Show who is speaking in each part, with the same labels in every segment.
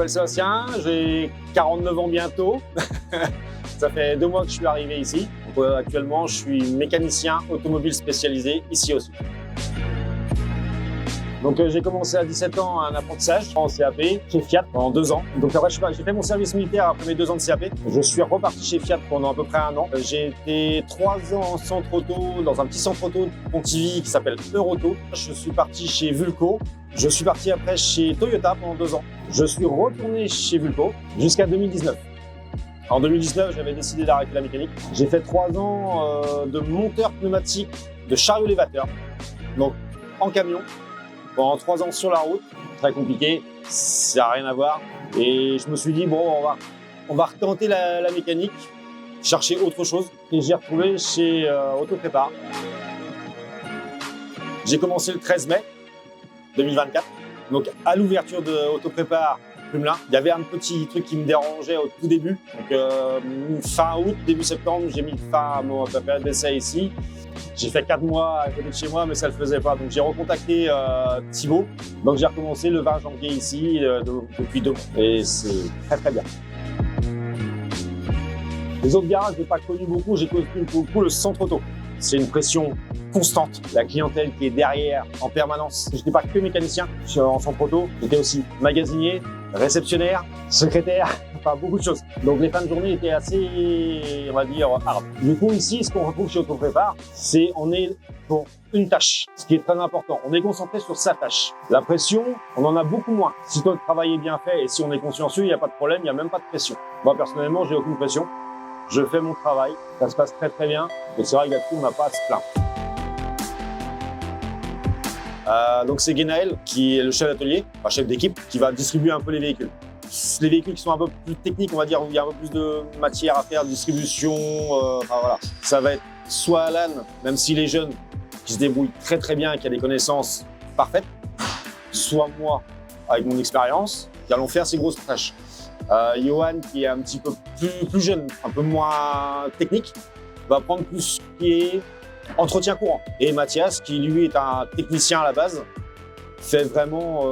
Speaker 1: m'appelle Sébastien, j'ai 49 ans bientôt. Ça fait 2 mois que je suis arrivé ici. Donc, actuellement, je suis mécanicien automobile spécialisé ici aussi. Donc j'ai commencé à 17 ans un apprentissage en CAP chez Fiat pendant 2 ans. Donc après j'ai fait mon service militaire après mes 2 ans de CAP. Je suis reparti chez Fiat pendant à peu près 1 an. J'ai été 3 ans en centre auto, dans un petit centre auto de Pontivy qui s'appelle Euroauto. Je suis parti chez Vulco. Je suis parti après chez Toyota pendant 2 ans. Je suis retourné chez Vulco jusqu'à 2019. En 2019, j'avais décidé d'arrêter la mécanique. J'ai fait 3 ans de monteur pneumatique de chariot élévateur, donc en camion. Pendant 3 ans sur la route, très compliqué, ça n'a rien à voir. Et je me suis dit, bon, on va retenter la mécanique, chercher autre chose. Et j'ai retrouvé chez Autoprépar. J'ai commencé le 13 mai 2024. Donc à l'ouverture de Autoprépar Plumelin, il y avait un petit truc qui me dérangeait au tout début. Donc fin août, début septembre, j'ai mis fin à ma période d'essai ici. J'ai fait 4 mois à côté de chez moi, mais ça ne le faisait pas. Donc j'ai recontacté Thibaut. Donc j'ai recommencé le 20 janvier ici depuis 2 mois. Et c'est très très bien. Les autres garages, je n'ai pas connu beaucoup. J'ai connu beaucoup le centre auto. C'est une pression constante. La clientèle qui est derrière en permanence. Je n'étais pas que mécanicien en centre auto. J'étais aussi magasinier, réceptionnaire, secrétaire, enfin beaucoup de choses. Donc les fins de journée étaient assez, on va dire, hard. Du coup ici, ce qu'on retrouve chez Autoprépar, c'est on est pour une tâche, ce qui est très important. On est concentré sur sa tâche. La pression, on en a beaucoup moins. Si ton travail est bien fait et si on est consciencieux, il n'y a pas de problème, il n'y a même pas de pression. Moi personnellement, j'ai aucune pression. Je fais mon travail, ça se passe très très bien. Et c'est vrai que là-dessus, on n'a pas à se plaindre. Donc c'est Guénaël qui est le chef d'atelier, enfin chef d'équipe, qui va distribuer un peu les véhicules. Les véhicules qui sont un peu plus techniques, on va dire, où il y a un peu plus de matière à faire, de distribution, enfin voilà. Ça va être soit Alan, même s'il est jeune, qui se débrouille très très bien et qui a des connaissances parfaites, soit moi, avec mon expérience, qui allons faire ces grosses tâches. Johan, qui est un petit peu plus jeune, un peu moins technique, va prendre plus ce qui est entretien courant. Et Mathias, qui lui est un technicien à la base, fait vraiment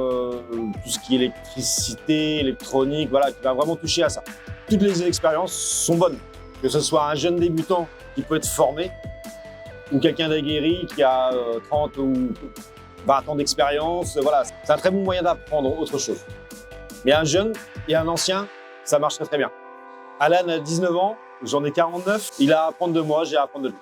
Speaker 1: tout ce qui est électricité, électronique, voilà, qui va vraiment toucher à ça. Toutes les expériences sont bonnes, que ce soit un jeune débutant qui peut être formé, ou quelqu'un d'aguerri qui a 30 ou 20 ans d'expérience, voilà. C'est un très bon moyen d'apprendre autre chose. Mais un jeune et un ancien, ça marche très très bien. Alan a 19 ans, j'en ai 49, il a à apprendre de moi, j'ai à apprendre de lui.